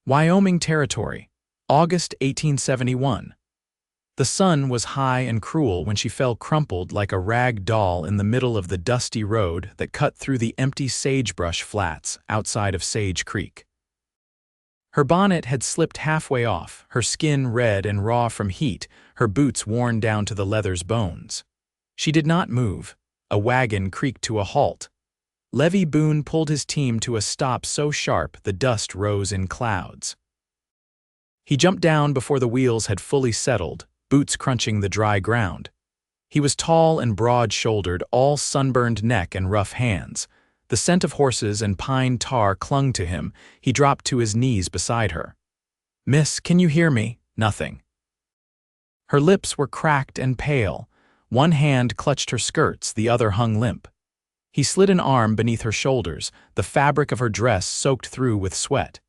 Wyoming Territory, August 1871. The sun was high and cruel when she fell crumpled like a rag doll in the middle of the dusty road that cut through the empty sagebrush flats outside of Sage Creek. Her bonnet had slipped halfway off, her skin red and raw from heat, her boots worn down to the leather's bones. She did not move. A wagon creaked to a halt. Levi Boone pulled his team to a stop so sharp the dust rose in clouds. He jumped down before the wheels had fully settled, boots crunching the dry ground. He was tall and broad-shouldered, all sunburned neck and rough hands. The scent of horses and pine tar clung to him. He dropped to his knees beside her. "Miss, can you hear me?" Nothing. Her lips were cracked and pale. One hand clutched her skirts, the other hung limp. He slid an arm beneath her shoulders, the fabric of her dress soaked through with sweat.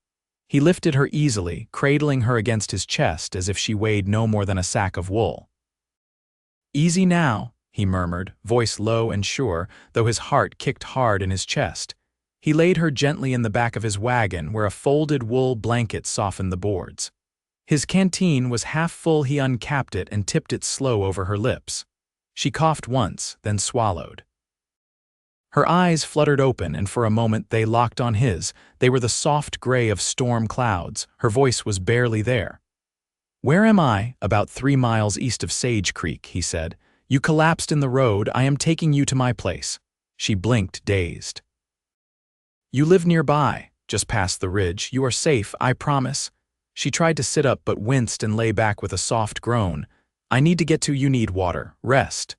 He lifted her easily, cradling her against his chest as if she weighed no more than a sack of wool. "Easy now," he murmured, voice low and sure, though his heart kicked hard in his chest. He laid her gently in the back of his wagon where a folded wool blanket softened the boards. His canteen was half full. He uncapped it and tipped it slow over her lips. She coughed once, then swallowed. Her eyes fluttered open, and for a moment they locked on his. They were the soft gray of storm clouds. Her voice was barely there. "Where am I?" "About 3 miles east of Sage Creek," he said. "You collapsed in the road. I am taking you to my place." She blinked, dazed. "You live nearby, just past the ridge. You are safe, I promise." She tried to sit up but winced and lay back with a soft groan. "I need to get to you. Need water. Rest."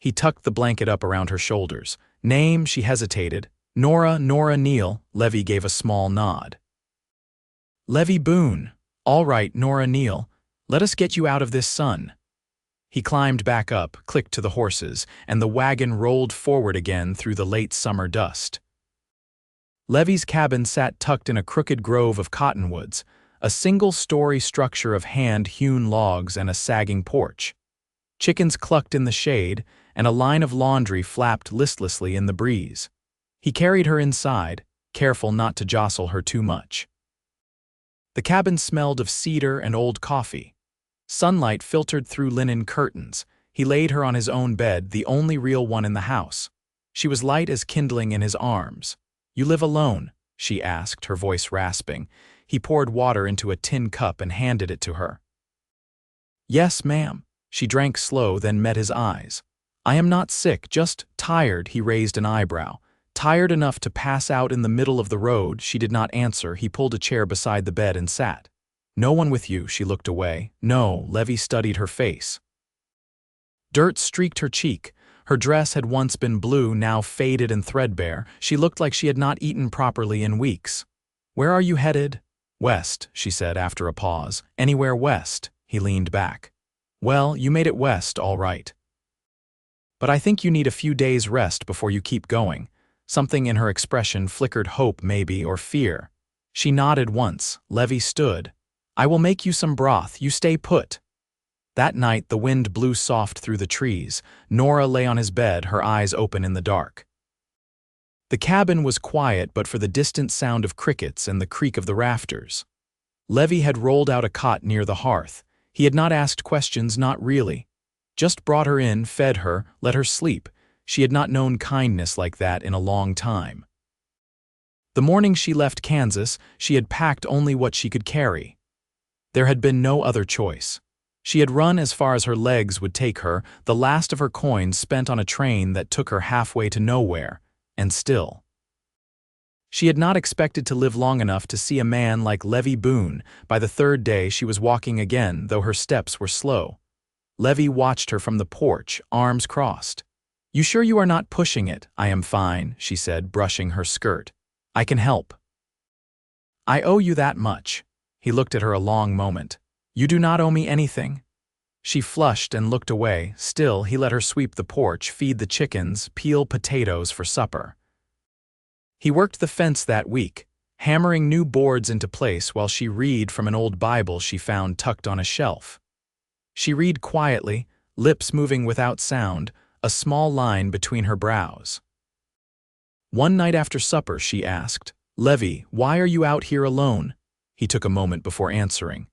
He tucked the blanket up around her shoulders. "Name?" She hesitated. "Nora, Neale." Levi gave a small nod. "Levi Boone." "All right, Nora Neale. Let us get you out of this sun." He climbed back up, clicked to the horses, and the wagon rolled forward again through the late summer dust. Levi's cabin sat tucked in a crooked grove of cottonwoods, a single-story structure of hand-hewn logs and a sagging porch. Chickens clucked in the shade, and a line of laundry flapped listlessly in the breeze. He carried her inside, careful not to jostle her too much. The cabin smelled of cedar and old coffee. Sunlight filtered through linen curtains. He laid her on his own bed, the only real one in the house. She was light as kindling in his arms. "You live alone?" she asked, her voice rasping. He poured water into a tin cup and handed it to her. "Yes, ma'am." She drank slow, then met his eyes. "I am not sick, just tired." He raised an eyebrow. "Tired enough to pass out in the middle of the road." She did not answer. He pulled a chair beside the bed and sat. "No one with you?" She looked away. "No." Levi studied her face. Dirt streaked her cheek. Her dress had once been blue, now faded and threadbare. She looked like she had not eaten properly in weeks. "Where are you headed?" "West," she said after a pause. "Anywhere west?" He leaned back. "Well, you made it west, all right. But I think you need a few days' rest before you keep going." Something in her expression flickered hope, maybe, or fear. She nodded once. Levi stood. "I will make you some broth. You stay put." That night the wind blew soft through the trees. Nora lay on his bed, her eyes open in the dark. The cabin was quiet but for the distant sound of crickets and the creak of the rafters. Levi had rolled out a cot near the hearth. He had not asked questions, not really. Just brought her in, fed her, let her sleep. She had not known kindness like that in a long time. The morning she left Kansas, she had packed only what she could carry. There had been no other choice. She had run as far as her legs would take her, the last of her coins spent on a train that took her halfway to nowhere, and still. She had not expected to live long enough to see a man like Levi Boone. By the third day she was walking again, though her steps were slow. Levi watched her from the porch, arms crossed. "You sure you are not pushing it?" "I am fine," she said, brushing her skirt. "I can help." "I owe you that much." He looked at her a long moment. "You do not owe me anything." She flushed and looked away. Still, he let her sweep the porch, feed the chickens, peel potatoes for supper. He worked the fence that week, hammering new boards into place while she read from an old Bible she found tucked on a shelf. She read quietly, lips moving without sound, a small line between her brows. One night after supper she asked, "Levi, why are you out here alone?" He took a moment before answering.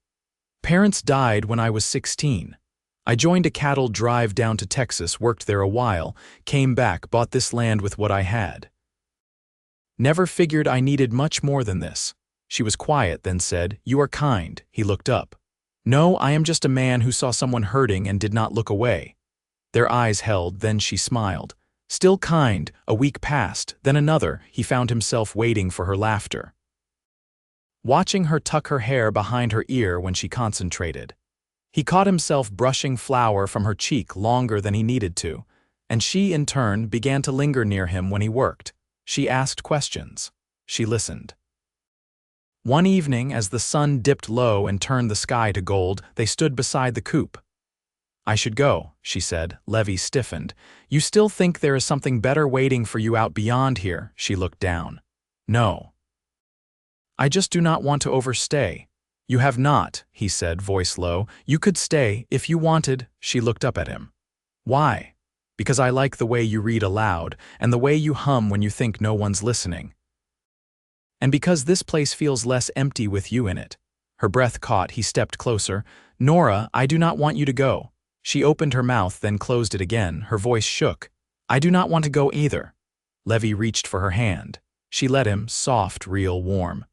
Parents died when I was 16. I joined a cattle drive down to Texas, worked there a while, came back, bought this land with what I had. Never figured I needed much more than this. She was quiet, then said, "You are kind." He looked up. "No, I am just a man who saw someone hurting and did not look away." Their eyes held, then she smiled. Still kind. A week passed, then another. He found himself waiting for her laughter, watching her tuck her hair behind her ear when she concentrated. He caught himself brushing flour from her cheek longer than he needed to, and she, in turn, began to linger near him when he worked. She asked questions. She listened. One evening, as the sun dipped low and turned the sky to gold, they stood beside the coop. "I should go," she said. Levi stiffened. "You still think there is something better waiting for you out beyond here?" She looked down. "No. I just do not want to overstay." "You have not," he said, voice low. "You could stay, if you wanted." She looked up at him. "Why?" "Because I like the way you read aloud, and the way you hum when you think no one's listening. And because this place feels less empty with you in it." Her breath caught. He stepped closer. "Nora, I do not want you to go." She opened her mouth, then closed it again. Her voice shook. "I do not want to go either." Levi reached for her hand. She let him, soft, real, warm.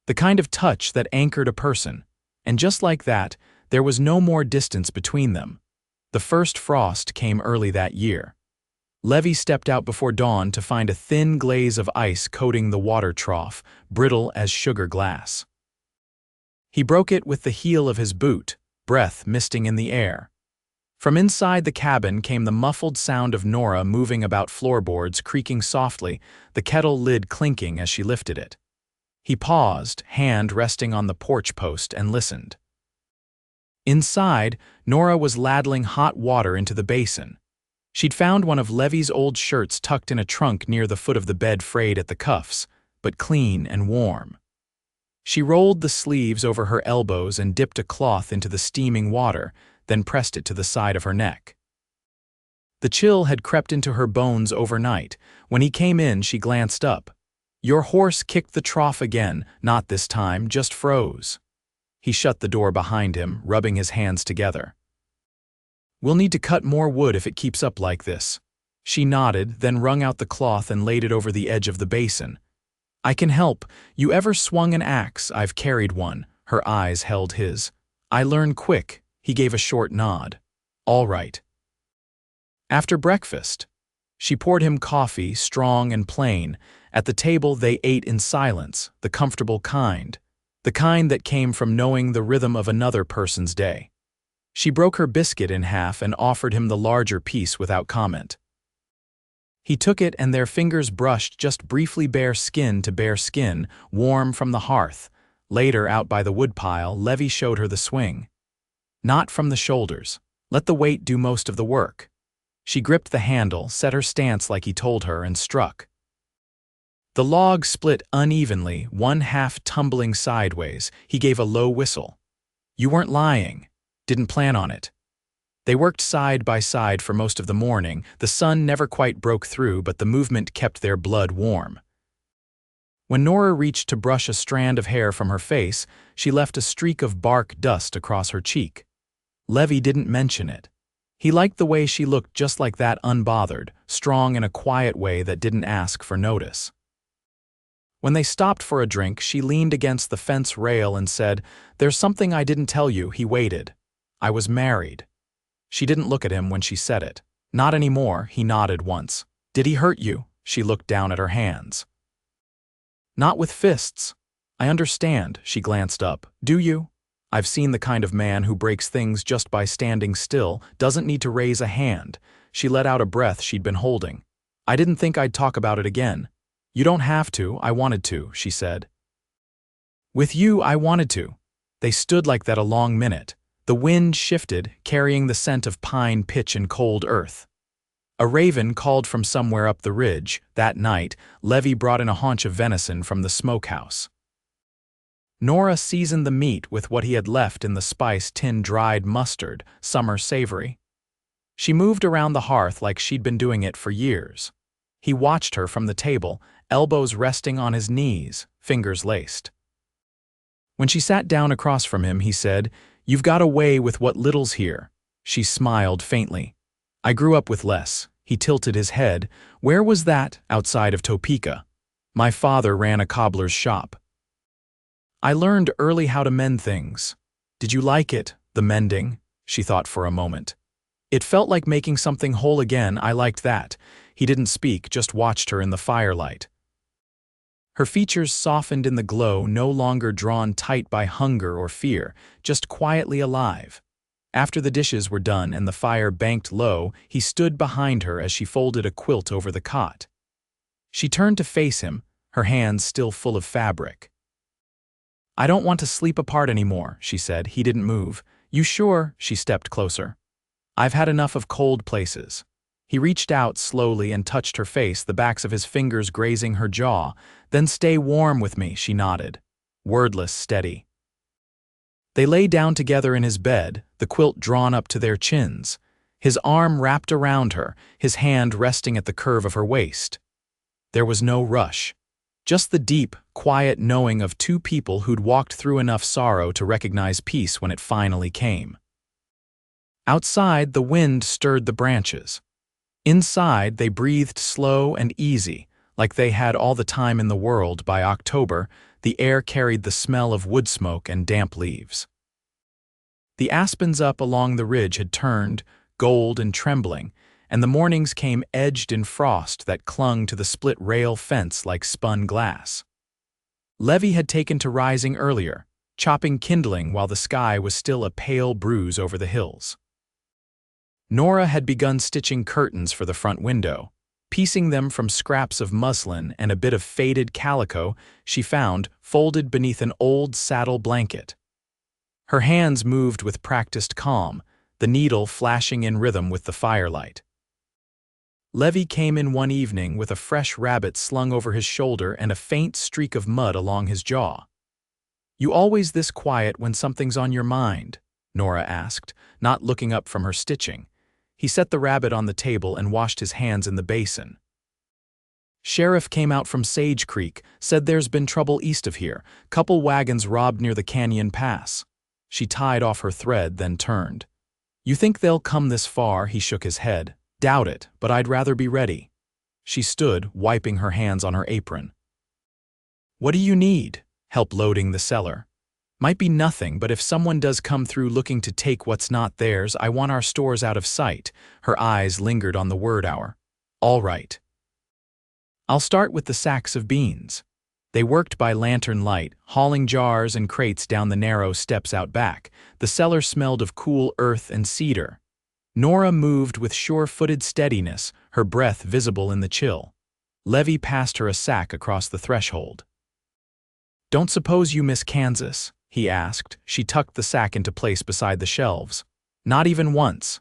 The kind of touch that anchored a person. And just like that, there was no more distance between them. The first frost came early that year. Levi stepped out before dawn to find a thin glaze of ice coating the water trough, brittle as sugar glass. He broke it with the heel of his boot, breath misting in the air. From inside the cabin came the muffled sound of Nora moving about floorboards, creaking softly, the kettle lid clinking as she lifted it. He paused, hand resting on the porch post, and listened. Inside, Nora was ladling hot water into the basin. She'd found one of Levi's old shirts tucked in a trunk near the foot of the bed, frayed at the cuffs, but clean and warm. She rolled the sleeves over her elbows and dipped a cloth into the steaming water, then pressed it to the side of her neck. The chill had crept into her bones overnight. When he came in, she glanced up. "Your horse kicked the trough again, not this time, just froze." He shut the door behind him, rubbing his hands together. "We'll need to cut more wood if it keeps up like this." She nodded, then wrung out the cloth and laid it over the edge of the basin. "I can help. You ever swung an axe? I've carried one." Her eyes held his. "I learn quick." He gave a short nod. "All right." After breakfast, she poured him coffee, strong and plain. At the table they ate in silence, the comfortable kind, the kind that came from knowing the rhythm of another person's day. She broke her biscuit in half and offered him the larger piece without comment. He took it, and their fingers brushed just briefly bare skin to bare skin, warm from the hearth. Later, out by the woodpile, Levi showed her the swing. Not from the shoulders. Let the weight do most of the work. She gripped the handle, set her stance like he told her, and struck. The log split unevenly, one half tumbling sideways. He gave a low whistle. "You weren't lying. Didn't plan on it." They worked side by side for most of the morning. The sun never quite broke through, but the movement kept their blood warm. When Nora reached to brush a strand of hair from her face, she left a streak of bark dust across her cheek. Levi didn't mention it. He liked the way she looked, just like that, unbothered, strong in a quiet way that didn't ask for notice. When they stopped for a drink, she leaned against the fence rail and said, "There's something I didn't tell you." He waited. "I was married." She didn't look at him when she said it. "Not anymore." He nodded once. "Did he hurt you?" She looked down at her hands. "Not with fists." "I understand." She glanced up. "Do you?" "I've seen the kind of man who breaks things just by standing still, doesn't need to raise a hand." She let out a breath she'd been holding. "I didn't think I'd talk about it again." "You don't have to. I wanted to," she said. "With you, I wanted to." They stood like that a long minute. The wind shifted, carrying the scent of pine, pitch, and cold earth. A raven called from somewhere up the ridge. That night, Levi brought in a haunch of venison from the smokehouse. Nora seasoned the meat with what he had left in the spice tin, dried mustard, summer savory. She moved around the hearth like she'd been doing it for years. He watched her from the table, elbows resting on his knees, fingers laced. When she sat down across from him, he said, "You've got away with what little's here." She smiled faintly. "I grew up with less." He tilted his head. "Where was that outside of Topeka?" "My father ran a cobbler's shop. I learned early how to mend things." "Did you like it, the mending?" She thought for a moment. "It felt like making something whole again. I liked that." He didn't speak, just watched her in the firelight. Her features softened in the glow, no longer drawn tight by hunger or fear, just quietly alive. After the dishes were done and the fire banked low, he stood behind her as she folded a quilt over the cot. She turned to face him, her hands still full of fabric. "I don't want to sleep apart anymore," she said. He didn't move. "You sure?" She stepped closer. "I've had enough of cold places." He reached out slowly and touched her face, the backs of his fingers grazing her jaw. "Then stay warm with me," she nodded. Wordless, steady. They lay down together in his bed, the quilt drawn up to their chins. His arm wrapped around her, his hand resting at the curve of her waist. There was no rush. Just the deep, quiet knowing of two people who'd walked through enough sorrow to recognize peace when it finally came. Outside, the wind stirred the branches. Inside, they breathed slow and easy, like they had all the time in the world. By October, the air carried the smell of wood smoke and damp leaves. The aspens up along the ridge had turned, gold and trembling, and the mornings came edged in frost that clung to the split rail fence like spun glass. Levi had taken to rising earlier, chopping kindling while the sky was still a pale bruise over the hills. Nora had begun stitching curtains for the front window. Piecing them from scraps of muslin and a bit of faded calico she found folded beneath an old saddle blanket. Her hands moved with practiced calm, the needle flashing in rhythm with the firelight. Levi came in one evening with a fresh rabbit slung over his shoulder and a faint streak of mud along his jaw. "You always this quiet when something's on your mind?" Nora asked, not looking up from her stitching. He set the rabbit on the table and washed his hands in the basin. "Sheriff came out from Sage Creek, said there's been trouble east of here, couple wagons robbed near the canyon pass." She tied off her thread, then turned. "You think they'll come this far?" He shook his head. "Doubt it, but I'd rather be ready." She stood, wiping her hands on her apron. "What do you need?" "Help loading the cellar." "Might be nothing, but if someone does come through looking to take what's not theirs, I want our stores out of sight." Her eyes lingered on the word hour. "All right. I'll start with the sacks of beans." They worked by lantern light, hauling jars and crates down the narrow steps out back. The cellar smelled of cool earth and cedar. Nora moved with sure-footed steadiness, her breath visible in the chill. Levi passed her a sack across the threshold. "Don't suppose you miss Kansas?" he asked. She tucked the sack into place beside the shelves. "Not even once."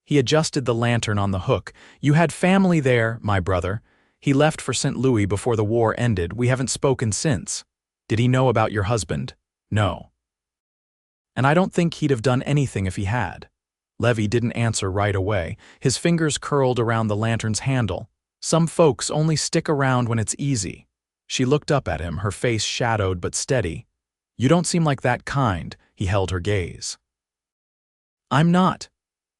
He adjusted the lantern on the hook. "You had family there, my brother. He left for St. Louis before the war ended. We haven't spoken since." "Did he know about your husband?" "No. And I don't think he'd have done anything if he had." Levi didn't answer right away. His fingers curled around the lantern's handle. "Some folks only stick around when it's easy." She looked up at him, her face shadowed but steady. "You don't seem like that kind." He held her gaze. "I'm not."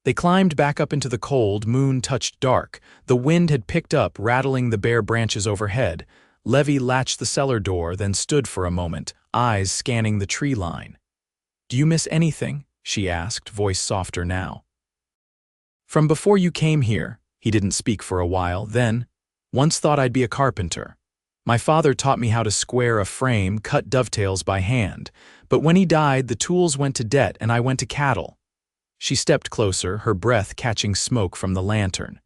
They climbed back up into the cold, moon touched dark. The wind had picked up, rattling the bare branches overhead. Levi latched the cellar door, then stood for a moment, eyes scanning the tree line. "Do you miss anything?" she asked, voice softer now. "From before you came here." He didn't speak for a while. Then, "Once thought I'd be a carpenter. My father taught me how to square a frame, cut dovetails by hand. But when he died, the tools went to debt and I went to cattle." She stepped closer, her breath catching smoke from the lantern.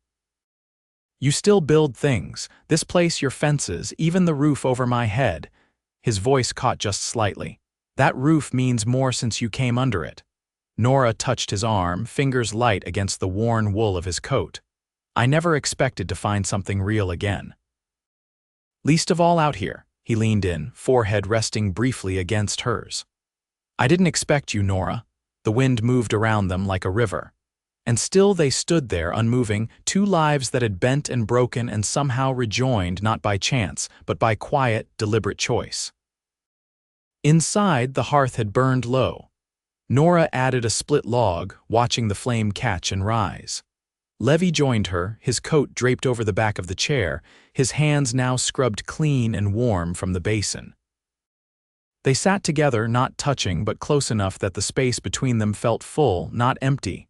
"You still build things. This place, your fences, even the roof over my head." His voice caught just slightly. "That roof means more since you came under it." Nora touched his arm, fingers light against the worn wool of his coat. "I never expected to find something real again. Least of all out here." He leaned in, forehead resting briefly against hers. "I didn't expect you, Nora." The wind moved around them like a river. And still they stood there, unmoving, two lives that had bent and broken and somehow rejoined not by chance, but by quiet, deliberate choice. Inside, the hearth had burned low. Nora added a split log, watching the flame catch and rise. Levi joined her, his coat draped over the back of the chair, his hands now scrubbed clean and warm from the basin. They sat together, not touching but close enough that the space between them felt full, not empty.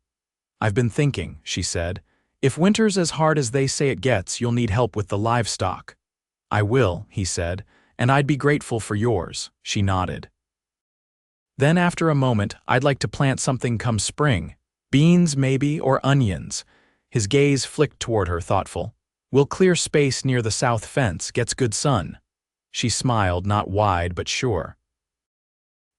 "I've been thinking," she said. "If winter's as hard as they say it gets, you'll need help with the livestock." "I will," he said, "and I'd be grateful for yours," she nodded. Then after a moment, "I'd like to plant something come spring. Beans, maybe, or onions." His gaze flicked toward her, thoughtful. "We'll clear space near the south fence, gets good sun." She smiled, not wide but sure.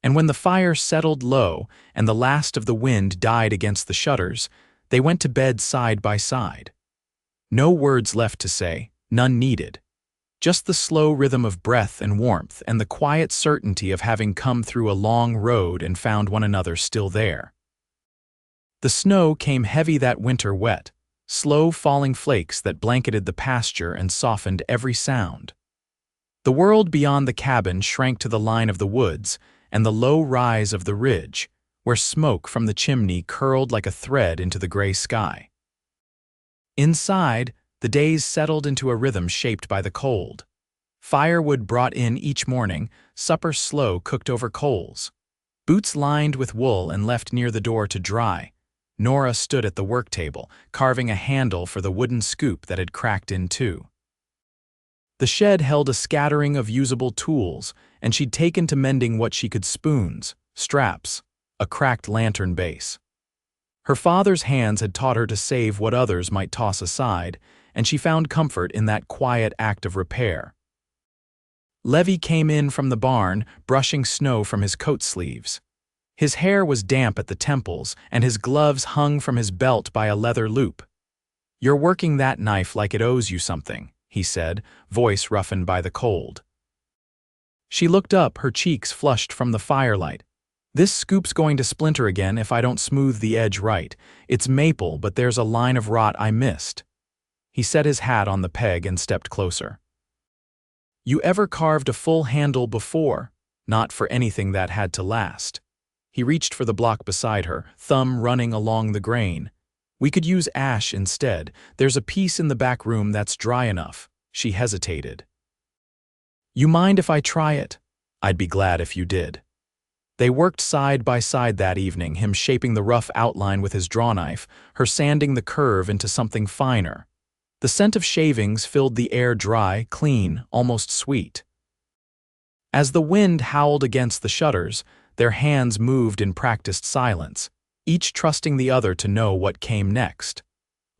And when the fire settled low and the last of the wind died against the shutters, they went to bed side by side. No words left to say, none needed. Just the slow rhythm of breath and warmth and the quiet certainty of having come through a long road and found one another still there. The snow came heavy that winter, wet, slow falling flakes that blanketed the pasture and softened every sound. The world beyond the cabin shrank to the line of the woods and the low rise of the ridge, where smoke from the chimney curled like a thread into the gray sky. Inside, the days settled into a rhythm shaped by the cold. Firewood brought in each morning, supper slow cooked over coals. Boots lined with wool and left near the door to dry. Nora stood at the work table, carving a handle for the wooden scoop that had cracked in two. The shed held a scattering of usable tools, and she'd taken to mending what she could: spoons, straps, a cracked lantern base. Her father's hands had taught her to save what others might toss aside, and she found comfort in that quiet act of repair. Levi came in from the barn, brushing snow from his coat sleeves. His hair was damp at the temples, and his gloves hung from his belt by a leather loop. "You're working that knife like it owes you something," he said, voice roughened by the cold. She looked up, her cheeks flushed from the firelight. "This scoop's going to splinter again if I don't smooth the edge right. It's maple, but there's a line of rot I missed." He set his hat on the peg and stepped closer. "You ever carved a full handle before?" "Not for anything that had to last." He reached for the block beside her, thumb running along the grain. "We could use ash instead. There's a piece in the back room that's dry enough." She hesitated. "You mind if I try it?" "I'd be glad if you did." They worked side by side that evening, him shaping the rough outline with his drawknife, her sanding the curve into something finer. The scent of shavings filled the air, dry, clean, almost sweet. As the wind howled against the shutters, their hands moved in practiced silence, each trusting the other to know what came next.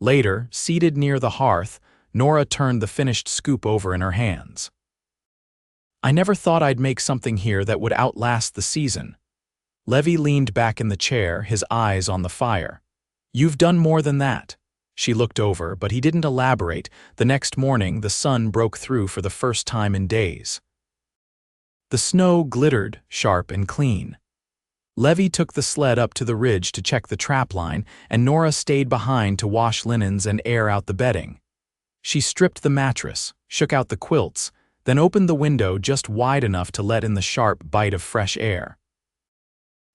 Later, seated near the hearth, Nora turned the finished scoop over in her hands. "I never thought I'd make something here that would outlast the season." Levi leaned back in the chair, his eyes on the fire. "You've done more than that." She looked over, but he didn't elaborate. The next morning, the sun broke through for the first time in days. The snow glittered, sharp and clean. Levi took the sled up to the ridge to check the trap line, and Nora stayed behind to wash linens and air out the bedding. She stripped the mattress, shook out the quilts, then opened the window just wide enough to let in the sharp bite of fresh air.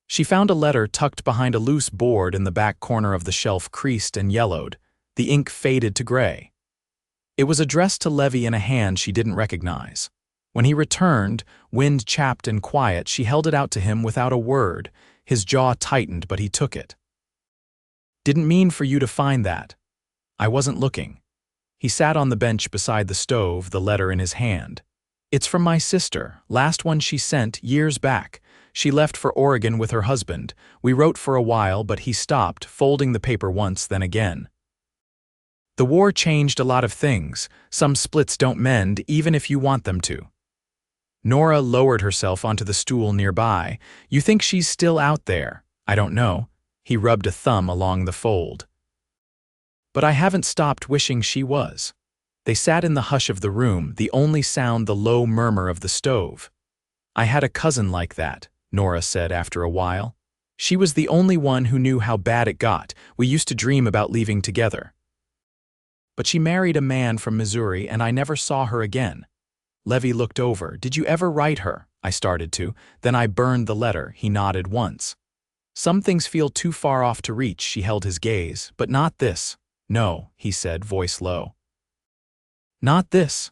She found a letter tucked behind a loose board in the back corner of the shelf, creased and yellowed, the ink faded to gray. It was addressed to Levi in a hand she didn't recognize. When he returned, wind-chapped and quiet, she held it out to him without a word. His jaw tightened, but he took it. "Didn't mean for you to find that. I wasn't looking." He sat on the bench beside the stove, the letter in his hand. "It's from my sister, last one she sent years back. She left for Oregon with her husband. We wrote for a while, but he stopped, folding the paper once, then again. The war changed a lot of things. Some splits don't mend, even if you want them to." Nora lowered herself onto the stool nearby. "You think she's still out there?" "I don't know." He rubbed a thumb along the fold. "But I haven't stopped wishing she was." They sat in the hush of the room, the only sound the low murmur of the stove. "I had a cousin like that," Nora said after a while. "She was the only one who knew how bad it got. We used to dream about leaving together. But she married a man from Missouri, and I never saw her again." Levi looked over. "Did you ever write her?" I started to. Then I burned the letter. He nodded once. Some things feel too far off to reach, she held his gaze, but not this. No, he said, voice low. Not this.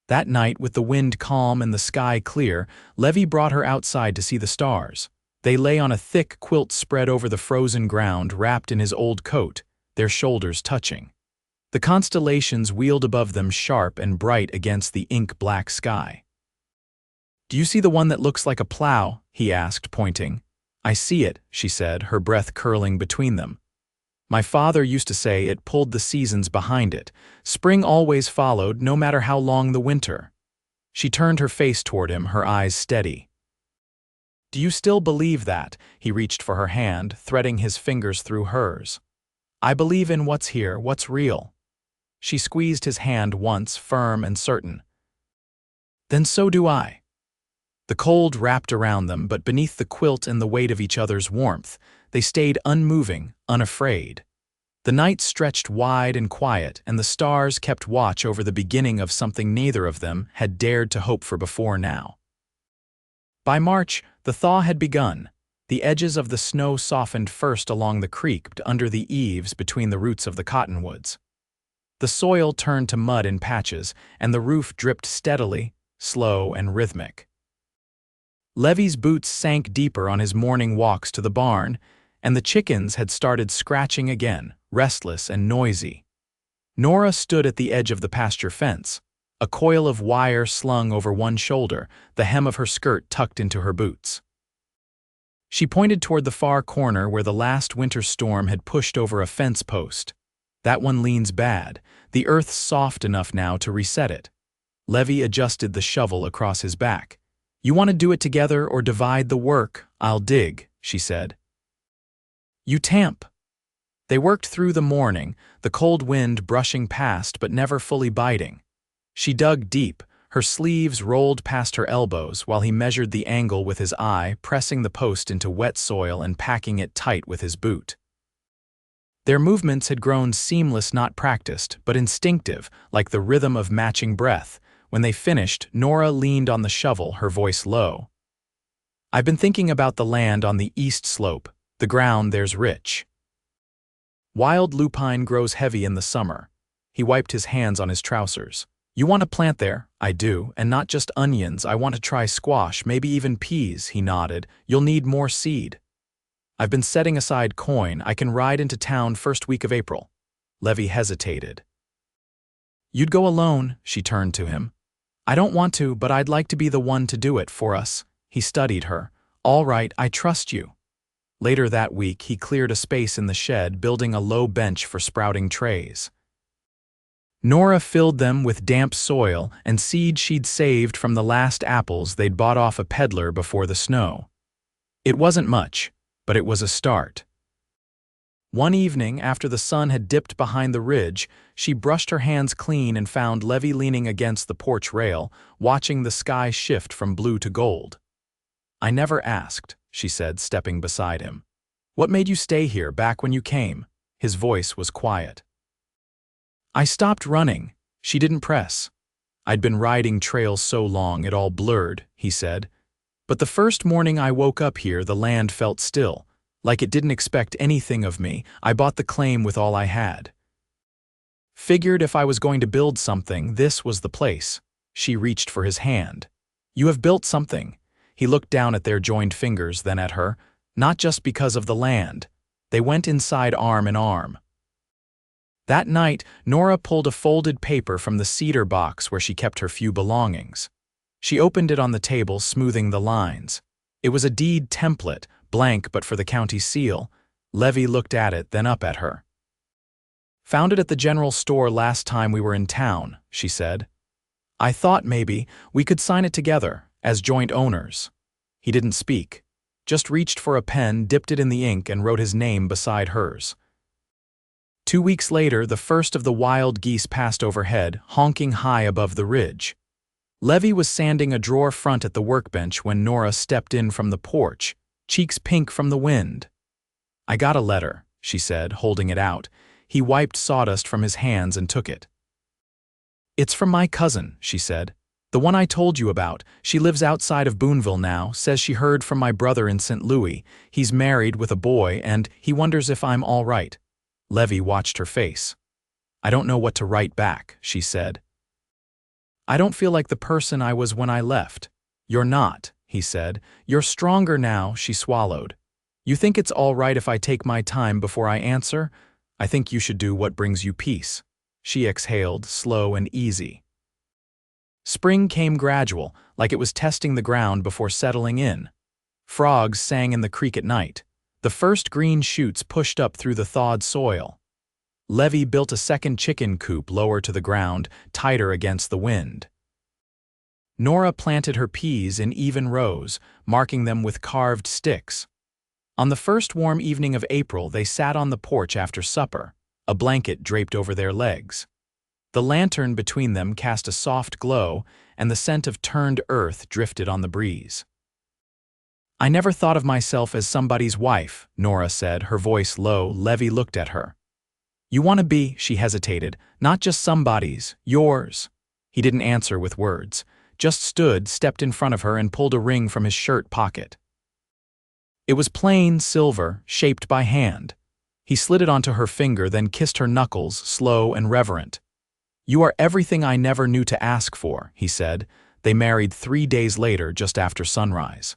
That night, with the wind calm and the sky clear, Levi brought her outside to see the stars. They lay on a thick quilt spread over the frozen ground, wrapped in his old coat, their shoulders touching. The constellations wheeled above them sharp and bright against the ink-black sky. "Do you see the one that looks like a plow?" he asked, pointing. "I see it," she said, her breath curling between them. "My father used to say it pulled the seasons behind it. Spring always followed, no matter how long the winter." She turned her face toward him, her eyes steady. "Do you still believe that?" He reached for her hand, threading his fingers through hers. "I believe in what's here, what's real." She squeezed his hand once, firm and certain. "Then so do I." The cold wrapped around them, but beneath the quilt and the weight of each other's warmth, they stayed unmoving, unafraid. The night stretched wide and quiet, and the stars kept watch over the beginning of something neither of them had dared to hope for before now. By March, the thaw had begun. The edges of the snow softened first along the creek under the eaves between the roots of the cottonwoods. The soil turned to mud in patches, and the roof dripped steadily, slow and rhythmic. Levi's boots sank deeper on his morning walks to the barn, and the chickens had started scratching again, restless and noisy. Nora stood at the edge of the pasture fence, a coil of wire slung over one shoulder, the hem of her skirt tucked into her boots. She pointed toward the far corner where the last winter storm had pushed over a fence post. "That one leans bad. The earth's soft enough now to reset it." Levi adjusted the shovel across his back. "You want to do it together or divide the work? I'll dig," she said. "You tamp." They worked through the morning, the cold wind brushing past but never fully biting. She dug deep, her sleeves rolled past her elbows while he measured the angle with his eye, pressing the post into wet soil and packing it tight with his boot. Their movements had grown seamless, not practiced, but instinctive, like the rhythm of matching breath. When they finished, Nora leaned on the shovel, her voice low. "I've been thinking about the land on the east slope. The ground there's rich. Wild lupine grows heavy in the summer." He wiped his hands on his trousers. "You want to plant there?" "I do, and not just onions. I want to try squash, maybe even peas," he nodded. "You'll need more seed." "I've been setting aside coin. I can ride into town first week of April." Levi hesitated. "You'd go alone," she turned to him. "I don't want to, but I'd like to be the one to do it for us." He studied her. "All right, I trust you." Later that week, he cleared a space in the shed, building a low bench for sprouting trays. Nora filled them with damp soil and seed she'd saved from the last apples they'd bought off a peddler before the snow. It wasn't much, but it was a start. One evening, after the sun had dipped behind the ridge, she brushed her hands clean and found Levi leaning against the porch rail, watching the sky shift from blue to gold. "I never asked," she said, stepping beside him. "What made you stay here back when you came?" His voice was quiet. "I stopped running." She didn't press. "I'd been riding trails so long it all blurred," he said. "But the first morning I woke up here, the land felt still, like it didn't expect anything of me. I bought the claim with all I had. Figured if I was going to build something, this was the place." She reached for his hand. "You have built something." He looked down at their joined fingers, then at her. "Not just because of the land." They went inside arm in arm. That night, Nora pulled a folded paper from the cedar box where she kept her few belongings. She opened it on the table, smoothing the lines. It was a deed template, blank but for the county seal. Levi looked at it, then up at her. "Found it at the general store last time we were in town," she said. "I thought maybe we could sign it together, as joint owners." He didn't speak, just reached for a pen, dipped it in the ink, and wrote his name beside hers. 2 weeks later, the first of the wild geese passed overhead, honking high above the ridge. Levi was sanding a drawer front at the workbench when Nora stepped in from the porch, cheeks pink from the wind. "I got a letter," she said, holding it out. He wiped sawdust from his hands and took it. "It's from my cousin," she said. The one I told you about. She lives outside of Booneville now, says she heard from my brother in St. Louis. He's married with a boy, and he wonders if I'm all right." Levi watched her face. "I don't know what to write back," she said. "I don't feel like the person I was when I left." "You're not," he said. "You're stronger now," she swallowed. "You think it's all right if I take my time before I answer? I think you should do what brings you peace." She exhaled, slow and easy. Spring came gradual, like it was testing the ground before settling in. Frogs sang in the creek at night. The first green shoots pushed up through the thawed soil. Levi built a second chicken coop lower to the ground, tighter against the wind. Nora planted her peas in even rows, marking them with carved sticks. On the first warm evening of April, they sat on the porch after supper, a blanket draped over their legs. The lantern between them cast a soft glow, and the scent of turned earth drifted on the breeze. "I never thought of myself as somebody's wife," Nora said, her voice low. Levi looked at her. "You want to be," she hesitated, "not just somebody's, yours." He didn't answer with words, just stood, stepped in front of her, and pulled a ring from his shirt pocket. It was plain silver, shaped by hand. He slid it onto her finger, then kissed her knuckles, slow and reverent. "You are everything I never knew to ask for," he said. They married 3 days later, just after sunrise.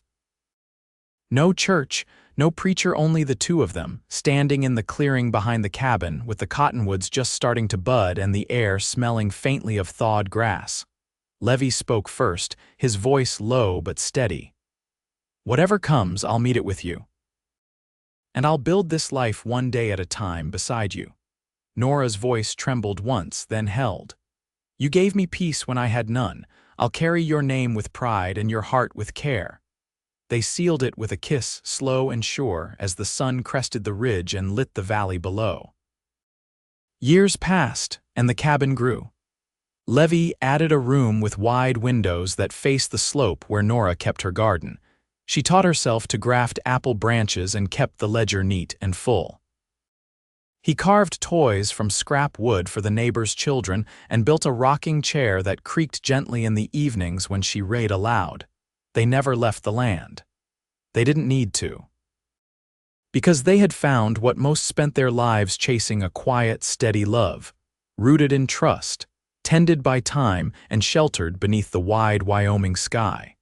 No church, no preacher, only the two of them, standing in the clearing behind the cabin, with the cottonwoods just starting to bud and the air smelling faintly of thawed grass. Levi spoke first, his voice low but steady. "Whatever comes, I'll meet it with you. And I'll build this life one day at a time beside you." Nora's voice trembled once, then held. "You gave me peace when I had none. I'll carry your name with pride and your heart with care." They sealed it with a kiss, slow and sure, as the sun crested the ridge and lit the valley below. Years passed, and the cabin grew. Levi added a room with wide windows that faced the slope where Nora kept her garden. She taught herself to graft apple branches and kept the ledger neat and full. He carved toys from scrap wood for the neighbors' children and built a rocking chair that creaked gently in the evenings when she read aloud. They never left the land. They didn't need to. Because they had found what most spent their lives chasing: a quiet, steady love, rooted in trust, tended by time and sheltered beneath the wide Wyoming sky.